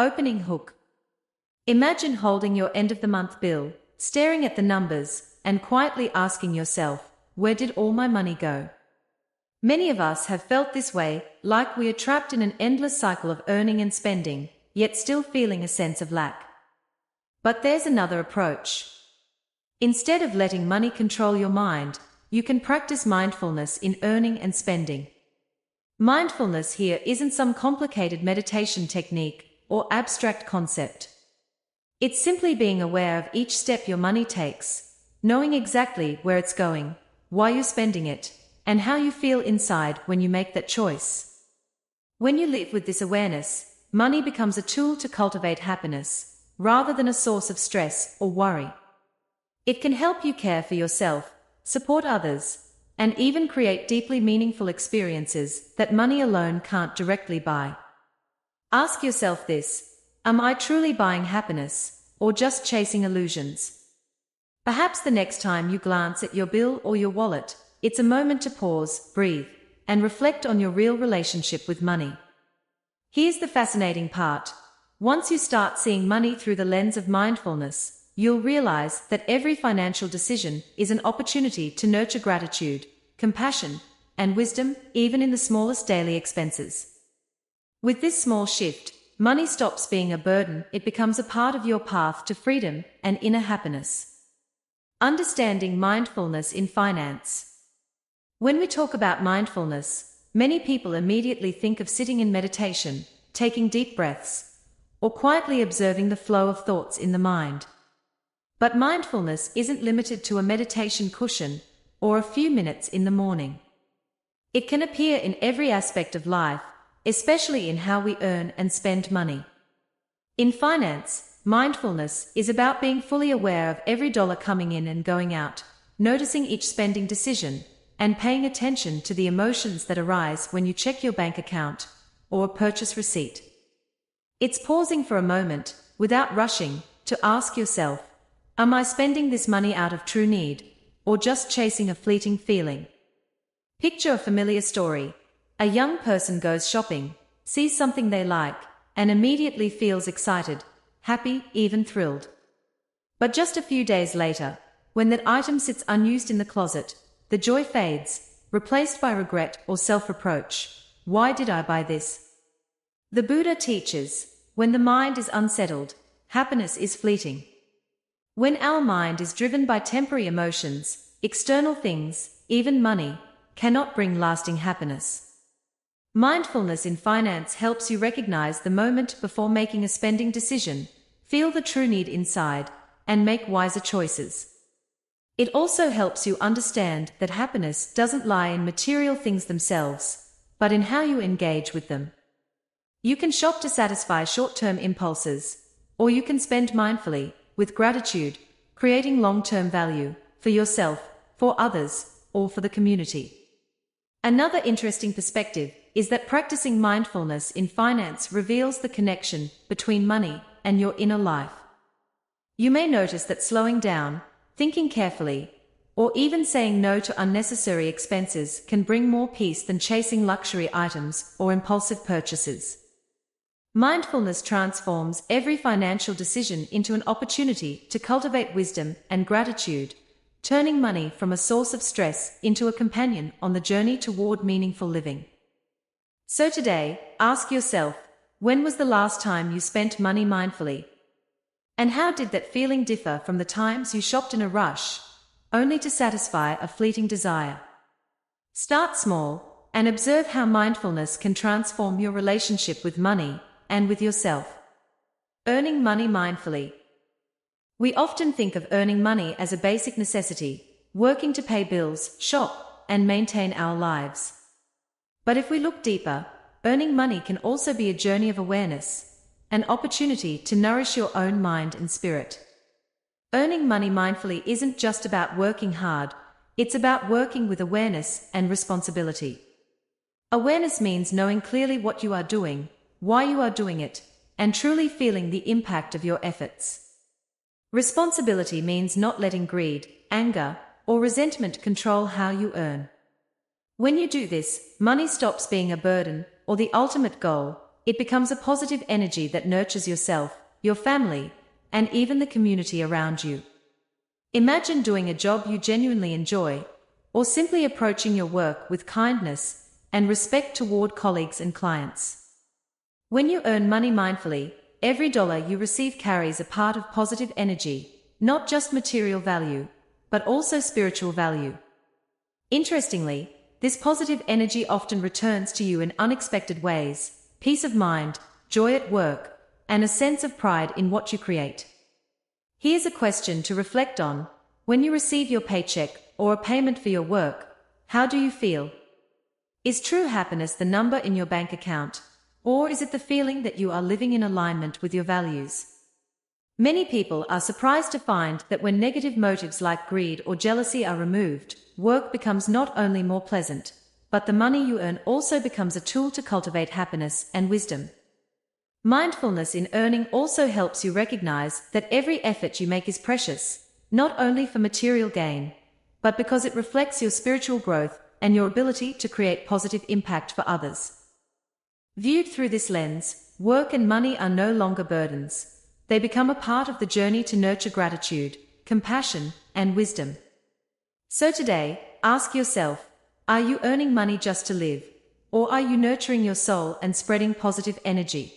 Opening hook. Imagine holding your end-of-the-month bill, staring at the numbers, and quietly asking yourself, where did all my money go? Many of us have felt this way, like we are trapped in an endless cycle of earning and spending, yet still feeling a sense of lack. But there's another approach. Instead of letting money control your mind, you can practice mindfulness in earning and spending. Mindfulness here isn't some complicated meditation technique or abstract concept. It's simply being aware of each step your money takes, knowing exactly where it's going, why you're spending it, and how you feel inside when you make that choice. When you live with this awareness, money becomes a tool to cultivate happiness, rather than a source of stress or worry. It can help you care for yourself, support others, and even create deeply meaningful experiences that money alone can't directly buy. Ask yourself this: am I truly buying happiness, or just chasing illusions? Perhaps the next time you glance at your bill or your wallet, it's a moment to pause, breathe, and reflect on your real relationship with money. Here's the fascinating part. Once you start seeing money through the lens of mindfulness, you'll realize that every financial decision is an opportunity to nurture gratitude, compassion, and wisdom, even in the smallest daily expenses. With this small shift, money stops being a burden, it becomes a part of your path to freedom and inner happiness. Understanding mindfulness in finance. When we talk about mindfulness, many people immediately think of sitting in meditation, taking deep breaths, or quietly observing the flow of thoughts in the mind. But mindfulness isn't limited to a meditation cushion or a few minutes in the morning. It can appear in every aspect of life, especially in how we earn and spend money. In finance, mindfulness is about being fully aware of every dollar coming in and going out, noticing each spending decision, and paying attention to the emotions that arise when you check your bank account or a purchase receipt. It's pausing for a moment, without rushing, to ask yourself, am I spending this money out of true need, or just chasing a fleeting feeling? Picture a familiar story. A young person goes shopping, sees something they like, and immediately feels excited, happy, even thrilled. But just a few days later, when that item sits unused in the closet, the joy fades, replaced by regret or self-reproach. Why did I buy this? The Buddha teaches, when the mind is unsettled, happiness is fleeting. When our mind is driven by temporary emotions, external things, even money, cannot bring lasting happiness. Mindfulness in finance helps you recognize the moment before making a spending decision, feel the true need inside, and make wiser choices. It also helps you understand that happiness doesn't lie in material things themselves, but in how you engage with them. You can shop to satisfy short-term impulses, or you can spend mindfully, with gratitude, creating long-term value, for yourself, for others, or for the community. Another interesting perspective is that practicing mindfulness in finance reveals the connection between money and your inner life. You may notice that slowing down, thinking carefully, or even saying no to unnecessary expenses can bring more peace than chasing luxury items or impulsive purchases. Mindfulness transforms every financial decision into an opportunity to cultivate wisdom and gratitude, turning money from a source of stress into a companion on the journey toward meaningful living. So today, ask yourself, when was the last time you spent money mindfully? And how did that feeling differ from the times you shopped in a rush, only to satisfy a fleeting desire? Start small, and observe how mindfulness can transform your relationship with money and with yourself. Earning money mindfully. We often think of earning money as a basic necessity, working to pay bills, shop, and maintain our lives. But if we look deeper, earning money can also be a journey of awareness, an opportunity to nourish your own mind and spirit. Earning money mindfully isn't just about working hard, it's about working with awareness and responsibility. Awareness means knowing clearly what you are doing, why you are doing it, and truly feeling the impact of your efforts. Responsibility means not letting greed, anger, or resentment control how you earn. When you do this, money stops being a burden or the ultimate goal. it becomes a positive energy that nurtures yourself, your family, and even the community around you. Imagine doing a job you genuinely enjoy, or simply approaching your work with kindness and respect toward colleagues and clients. When you earn money mindfully, every dollar you receive carries a part of positive energy, not just material value, but also spiritual value. Interestingly, this positive energy often returns to you in unexpected ways: peace of mind, joy at work, and a sense of pride in what you create. Here's a question to reflect on. When you receive your paycheck or a payment for your work, how do you feel? Is true happiness the number in your bank account, or is it the feeling that you are living in alignment with your values? Many people are surprised to find that when negative motives like greed or jealousy are removed, work becomes not only more pleasant, but the money you earn also becomes a tool to cultivate happiness and wisdom. Mindfulness in earning also helps you recognize that every effort you make is precious, not only for material gain, but because it reflects your spiritual growth and your ability to create positive impact for others. Viewed through this lens, work and money are no longer burdens. They become a part of the journey to nurture gratitude, compassion, and wisdom. So today, ask yourself, are you earning money just to live, or are you nurturing your soul and spreading positive energy?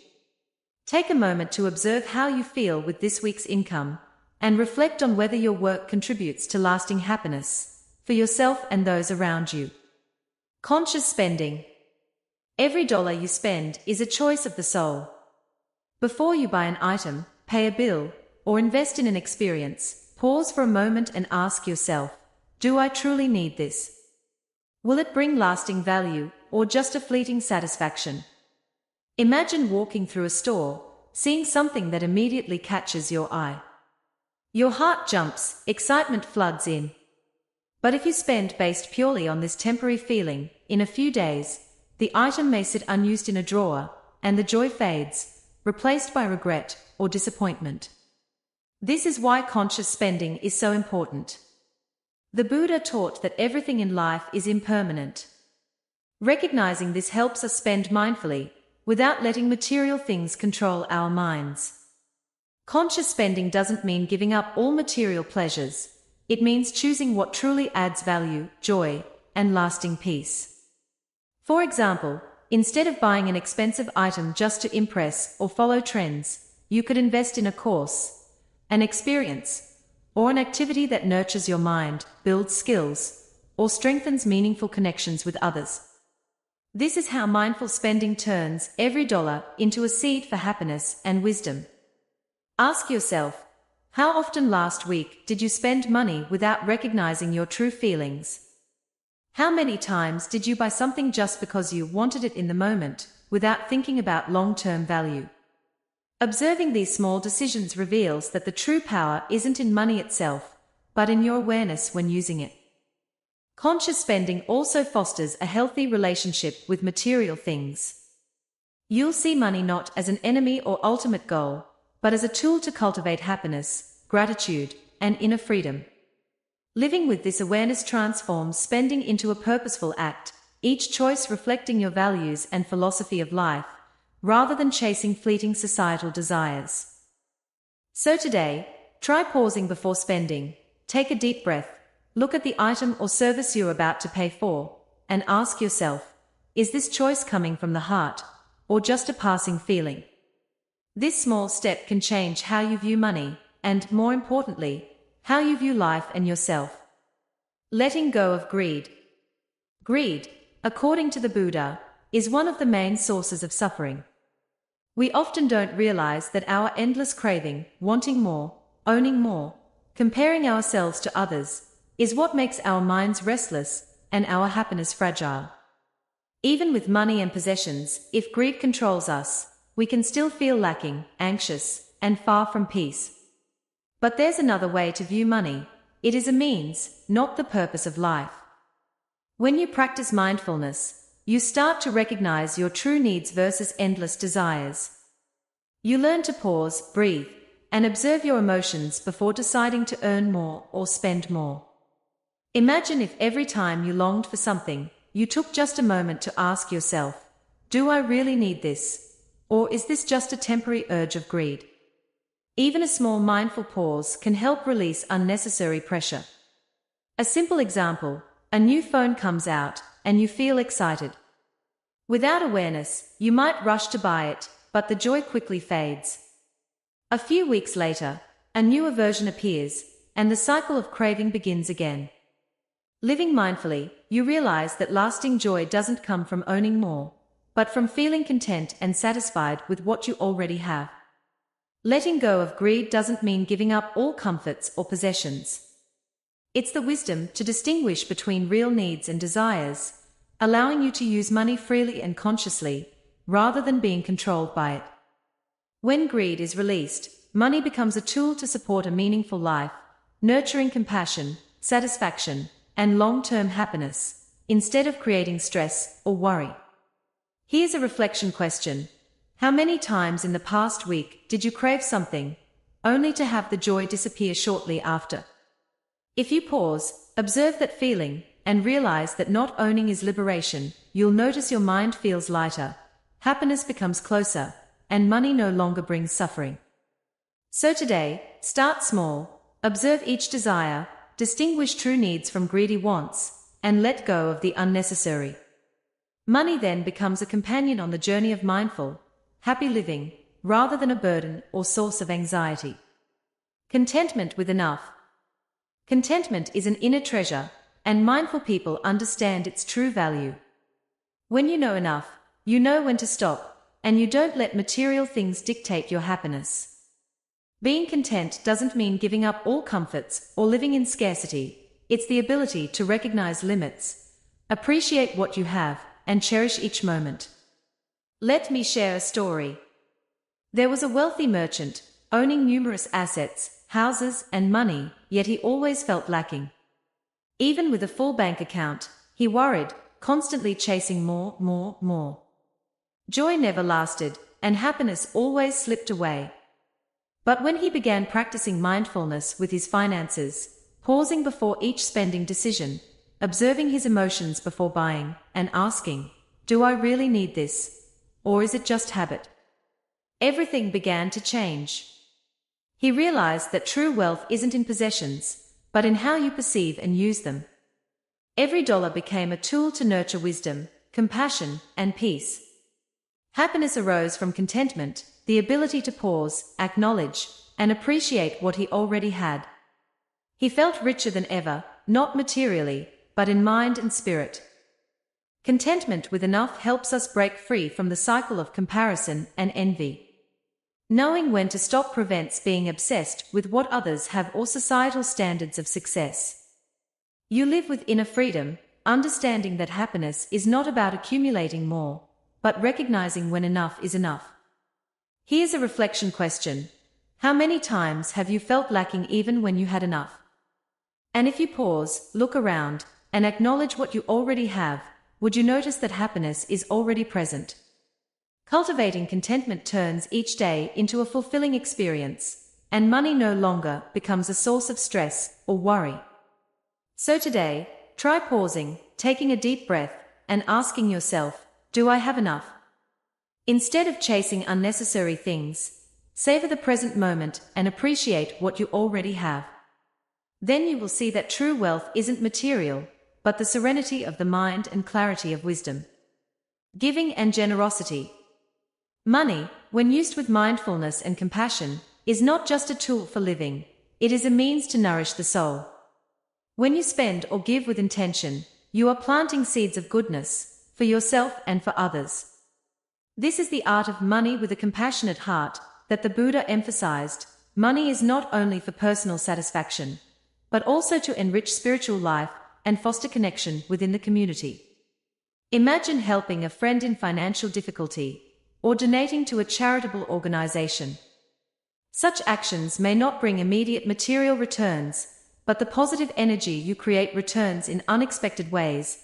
Take a moment to observe how you feel with this week's income, and reflect on whether your work contributes to lasting happiness for yourself and those around you. Conscious spending. Every dollar you spend is a choice of the soul. Before you buy an item, pay a bill, or invest in an experience, pause for a moment and ask yourself, do I truly need this? Will it bring lasting value, or just a fleeting satisfaction? Imagine walking through a store, seeing something that immediately catches your eye. Your heart jumps, excitement floods in. But if you spend based purely on this temporary feeling, in a few days, the item may sit unused in a drawer, and the joy fades, replaced by regret or disappointment. This is why conscious spending is so important. The Buddha taught that everything in life is impermanent. Recognizing this helps us spend mindfully, without letting material things control our minds. Conscious spending doesn't mean giving up all material pleasures. It means choosing what truly adds value, joy, and lasting peace. For example, instead of buying an expensive item just to impress or follow trends, you could invest in a course, an experience, or an activity that nurtures your mind, builds skills, or strengthens meaningful connections with others. This is how mindful spending turns every dollar into a seed for happiness and wisdom. Ask yourself, how often last week did you spend money without recognizing your true feelings? How many times did you buy something just because you wanted it in the moment, without thinking about long-term value? Observing these small decisions reveals that the true power isn't in money itself, but in your awareness when using it. Conscious spending also fosters a healthy relationship with material things. You'll see money not as an enemy or ultimate goal, but as a tool to cultivate happiness, gratitude, and inner freedom. Living with this awareness transforms spending into a purposeful act, each choice reflecting your values and philosophy of life, rather than chasing fleeting societal desires. So today, try pausing before spending, take a deep breath, look at the item or service you're about to pay for, and ask yourself, is this choice coming from the heart, or just a passing feeling? This small step can change how you view money, and, more importantly, how you view life and yourself. Letting go of greed. Greed, according to the Buddha, is one of the main sources of suffering. We often don't realize that our endless craving, wanting more, owning more, comparing ourselves to others, is what makes our minds restless and our happiness fragile. Even with money and possessions, if greed controls us, we can still feel lacking, anxious, and far from peace. But there's another way to view money. It is a means, not the purpose of life. When you practice mindfulness, you start to recognize your true needs versus endless desires. You learn to pause, breathe, and observe your emotions before deciding to earn more or spend more. Imagine if every time you longed for something, you took just a moment to ask yourself, do I really need this? Or is this just a temporary urge of greed? Even a small mindful pause can help release unnecessary pressure. A simple example: a new phone comes out, and you feel excited. Without awareness, you might rush to buy it, but the joy quickly fades. A few weeks later, a newer version appears, and the cycle of craving begins again. Living mindfully, you realize that lasting joy doesn't come from owning more, but from feeling content and satisfied with what you already have. Letting go of greed doesn't mean giving up all comforts or possessions. It's the wisdom to distinguish between real needs and desires, allowing you to use money freely and consciously, rather than being controlled by it. When greed is released, money becomes a tool to support a meaningful life, nurturing compassion, satisfaction, and long-term happiness, instead of creating stress or worry. Here's a reflection question. How many times in the past week did you crave something, only to have the joy disappear shortly after? If you pause, observe that feeling, and realize that not owning is liberation, you'll notice your mind feels lighter, happiness becomes closer, and money no longer brings suffering. So today, start small, observe each desire, distinguish true needs from greedy wants, and let go of the unnecessary. Money then becomes a companion on the journey of mindful, happy living, rather than a burden or source of anxiety. Contentment with enough. Contentment is an inner treasure, and mindful people understand its true value. When you know enough, you know when to stop, and you don't let material things dictate your happiness. Being content doesn't mean giving up all comforts or living in scarcity. It's the ability to recognize limits, appreciate what you have, and cherish each moment. Let me share a story. There was a wealthy merchant, owning numerous assets, houses, and money, yet he always felt lacking. Even with a full bank account, he worried, constantly chasing more. Joy never lasted, and happiness always slipped away. But when he began practicing mindfulness with his finances, pausing before each spending decision, observing his emotions before buying, and asking, "Do I really need this? Or is it just habit?" everything began to change. He realized that true wealth isn't in possessions, but in how you perceive and use them. Every dollar became a tool to nurture wisdom, compassion, and peace. Happiness arose from contentment, the ability to pause, acknowledge, and appreciate what he already had. He felt richer than ever, not materially, but in mind and spirit. Contentment with enough helps us break free from the cycle of comparison and envy. Knowing when to stop prevents being obsessed with what others have or societal standards of success. You live with inner freedom, understanding that happiness is not about accumulating more, but recognizing when enough is enough. Here's a reflection question. How many times have you felt lacking even when you had enough? And if you pause, look around, and acknowledge what you already have, would you notice that happiness is already present? Cultivating contentment turns each day into a fulfilling experience, and money no longer becomes a source of stress or worry. So today, try pausing, taking a deep breath, and asking yourself, do I have enough? Instead of chasing unnecessary things, savor the present moment and appreciate what you already have. Then you will see that true wealth isn't material, but the serenity of the mind and clarity of wisdom. Giving and generosity. Money, when used with mindfulness and compassion, is not just a tool for living, it is a means to nourish the soul. When you spend or give with intention, you are planting seeds of goodness, for yourself and for others. This is the art of money with a compassionate heart that the Buddha emphasized. Money is not only for personal satisfaction, but also to enrich spiritual life and foster connection within the community. Imagine helping a friend in financial difficulty, or donating to a charitable organization. Such actions may not bring immediate material returns, but the positive energy you create returns in unexpected ways,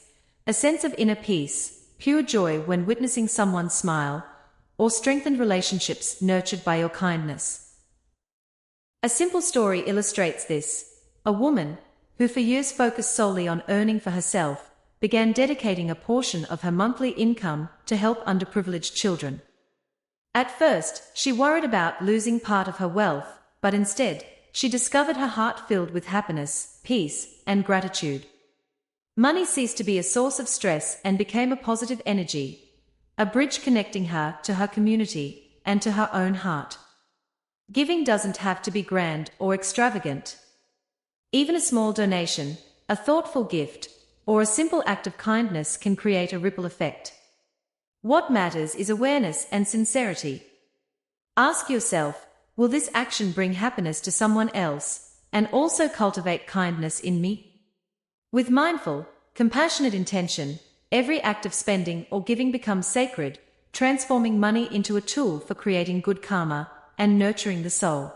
a sense of inner peace, pure joy when witnessing someone smile, or strengthened relationships nurtured by your kindness. A simple story illustrates this. A woman, who for years focused solely on earning for herself, began dedicating a portion of her monthly income to help underprivileged children. At first, she worried about losing part of her wealth, but instead, she discovered her heart filled with happiness, peace, and gratitude. Money ceased to be a source of stress and became a positive energy, a bridge connecting her to her community and to her own heart. Giving doesn't have to be grand or extravagant. Even a small donation, a thoughtful gift, or a simple act of kindness can create a ripple effect. What matters is awareness and sincerity. Ask yourself, will this action bring happiness to someone else, and also cultivate kindness in me? With mindful, compassionate intention, every act of spending or giving becomes sacred, transforming money into a tool for creating good karma and nurturing the soul.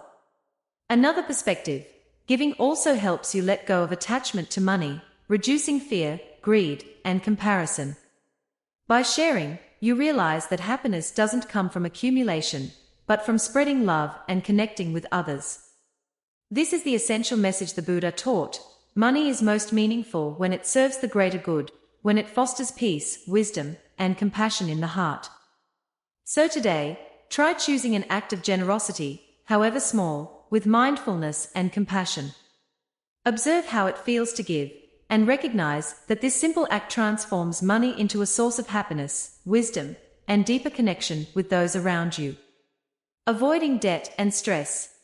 Another perspective, giving also helps you let go of attachment to money, reducing fear, greed, and comparison. By sharing, you realize that happiness doesn't come from accumulation, but from spreading love and connecting with others. This is the essential message the Buddha taught. Money is most meaningful when it serves the greater good, when it fosters peace, wisdom, and compassion in the heart. So today, try choosing an act of generosity, however small, with mindfulness and compassion. Observe how it feels to give, and recognize that this simple act transforms money into a source of happiness, wisdom, and deeper connection with those around you. Avoiding debt and stress.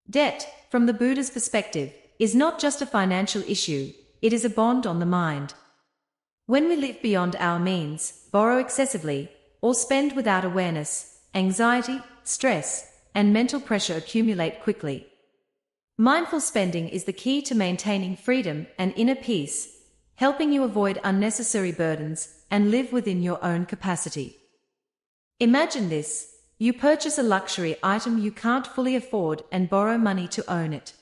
Debt, from the Buddha's perspective, is not just a financial issue, it is a bond on the mind. When we live beyond our means, borrow excessively, or spend without awareness, anxiety, stress, and mental pressure accumulate quickly. Mindful spending is the key to maintaining freedom and inner peace, helping you avoid unnecessary burdens and live within your own capacity. Imagine this: you purchase a luxury item you can't fully afford and borrow money to own it.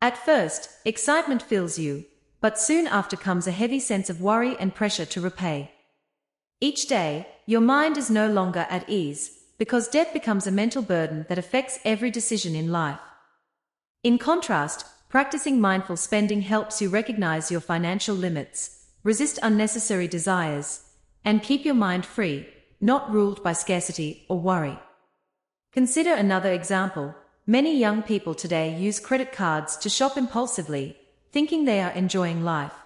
At first, excitement fills you, but soon after comes a heavy sense of worry and pressure to repay. Each day, your mind is no longer at ease, because debt becomes a mental burden that affects every decision in life. In contrast, practicing mindful spending helps you recognize your financial limits, resist unnecessary desires, and keep your mind free, not ruled by scarcity or worry. Consider another example. Many young people today use credit cards to shop impulsively, thinking they are enjoying life.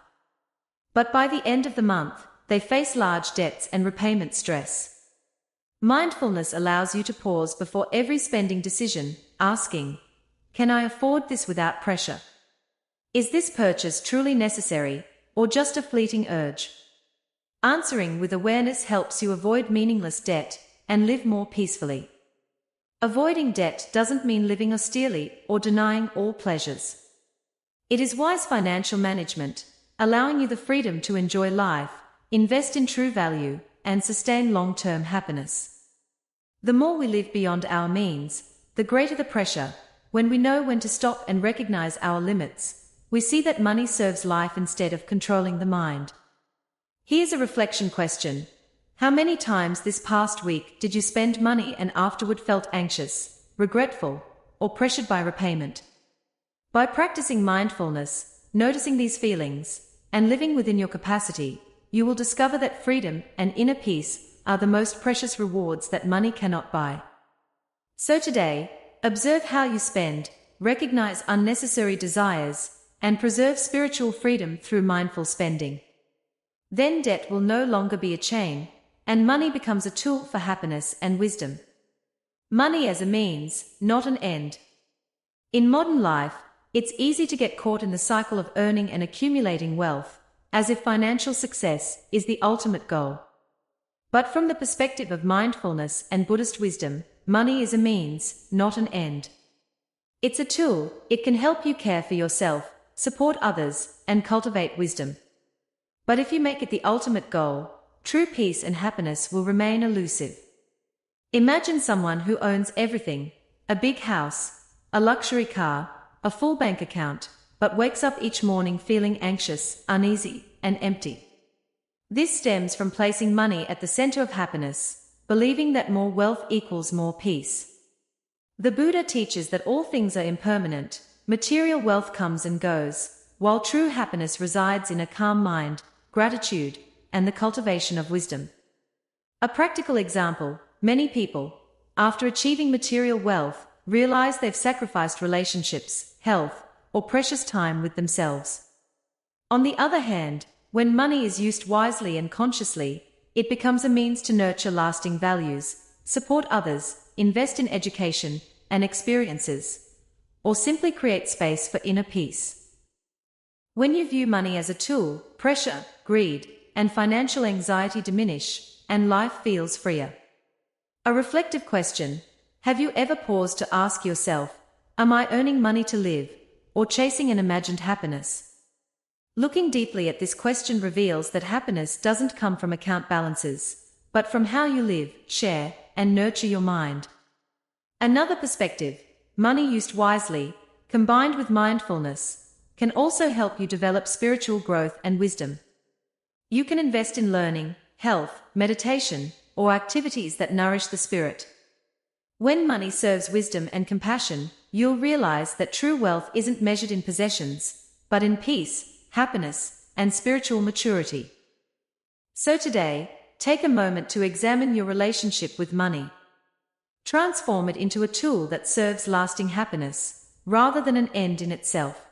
But by the end of the month, they face large debts and repayment stress. Mindfulness allows you to pause before every spending decision, asking, "Can I afford this without pressure? Is this purchase truly necessary, or just a fleeting urge?" Answering with awareness helps you avoid meaningless debt and live more peacefully. Avoiding debt doesn't mean living austerely or denying all pleasures. It is wise financial management, allowing you the freedom to enjoy life, invest in true value, and sustain long-term happiness. The more we live beyond our means, the greater the pressure. When we know when to stop and recognize our limits, we see that money serves life instead of controlling the mind. Here's a reflection question. How many times this past week did you spend money and afterward felt anxious, regretful, or pressured by repayment? By practicing mindfulness, noticing these feelings, and living within your capacity, you will discover that freedom and inner peace are the most precious rewards that money cannot buy. So today, observe how you spend, recognize unnecessary desires, and preserve spiritual freedom through mindful spending. Then debt will no longer be a chain, and money becomes a tool for happiness and wisdom. Money as a means, not an end. In modern life, it's easy to get caught in the cycle of earning and accumulating wealth, as if financial success is the ultimate goal. But from the perspective of mindfulness and Buddhist wisdom, money is a means, not an end. It's a tool. It can help you care for yourself, support others, and cultivate wisdom. But if you make it the ultimate goal, true peace and happiness will remain elusive. Imagine someone who owns everything: a big house, a luxury car, a full bank account, but wakes up each morning feeling anxious, uneasy, and empty. This stems from placing money at the center of happiness, believing that more wealth equals more peace. The Buddha teaches that all things are impermanent, material wealth comes and goes, while true happiness resides in a calm mind, gratitude, and the cultivation of wisdom. A practical example: many people, after achieving material wealth, realize they've sacrificed relationships, health, or precious time with themselves. On the other hand, when money is used wisely and consciously, it becomes a means to nurture lasting values, support others, invest in education and experiences, or simply create space for inner peace. When you view money as a tool, pressure, greed, and financial anxiety diminish, and life feels freer. A reflective question: have you ever paused to ask yourself, am I earning money to live, or chasing an imagined happiness? Looking deeply at this question reveals that happiness doesn't come from account balances, but from how you live, share, and nurture your mind. Another perspective: money used wisely, combined with mindfulness, can also help you develop spiritual growth and wisdom. You can invest in learning, health, meditation, or activities that nourish the spirit. When money serves wisdom and compassion, you'll realize that true wealth isn't measured in possessions, but in peace, happiness, and spiritual maturity. So today, take a moment to examine your relationship with money. Transform it into a tool that serves lasting happiness, rather than an end in itself.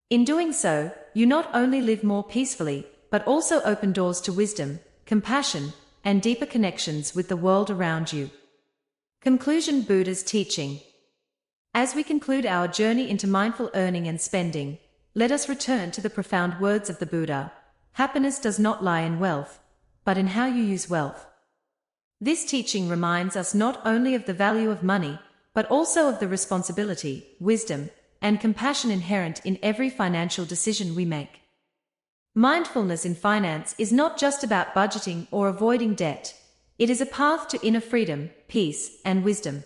In doing so, you not only live more peacefully, but also open doors to wisdom, compassion, and deeper connections with the world around you. Conclusion: Buddha's teaching. As we conclude our journey into mindful earning and spending, let us return to the profound words of the Buddha: happiness does not lie in wealth, but in how you use wealth. This teaching reminds us not only of the value of money, but also of the responsibility, wisdom, and compassion inherent in every financial decision we make. Mindfulness in finance is not just about budgeting or avoiding debt. It is a path to inner freedom, peace, and wisdom.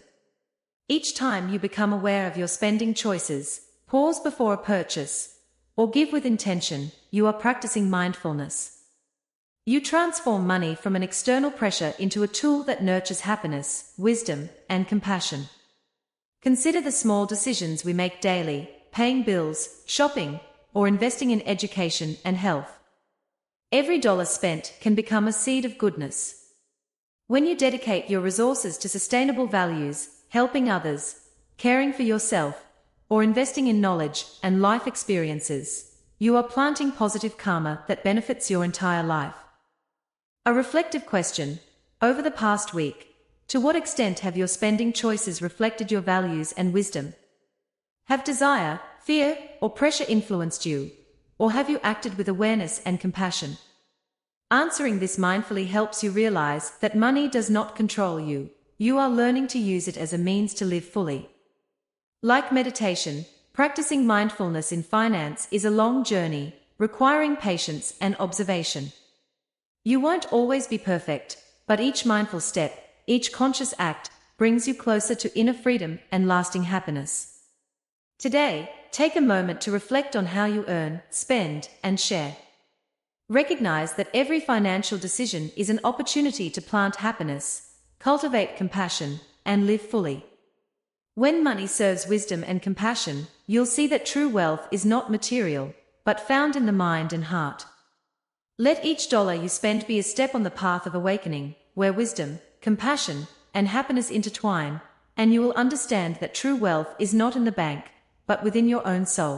Each time you become aware of your spending choices, pause before a purchase, or give with intention, you are practicing mindfulness. You transform money from an external pressure into a tool that nurtures happiness, wisdom, and compassion. Consider the small decisions we make daily: paying bills, shopping, or investing in education and health. Every dollar spent can become a seed of goodness. When you dedicate your resources to sustainable values, helping others, caring for yourself, or investing in knowledge and life experiences, you are planting positive karma that benefits your entire life. A reflective question: over the past week, to what extent have your spending choices reflected your values and wisdom? Have desire, fear, or pressure influenced you, or have you acted with awareness and compassion? Answering this mindfully helps you realize that money does not control you. You are learning to use it as a means to live fully. Like meditation, practicing mindfulness in finance is a long journey, requiring patience and observation. You won't always be perfect, but each mindful step, each conscious act, brings you closer to inner freedom and lasting happiness. Today, take a moment to reflect on how you earn, spend, and share. Recognize that every financial decision is an opportunity to plant happiness, cultivate compassion, and live fully. When money serves wisdom and compassion, you'll see that true wealth is not material, but found in the mind and heart. Let each dollar you spend be a step on the path of awakening, where wisdom, compassion, and happiness intertwine, and you will understand that true wealth is not in the bank, but within your own soul.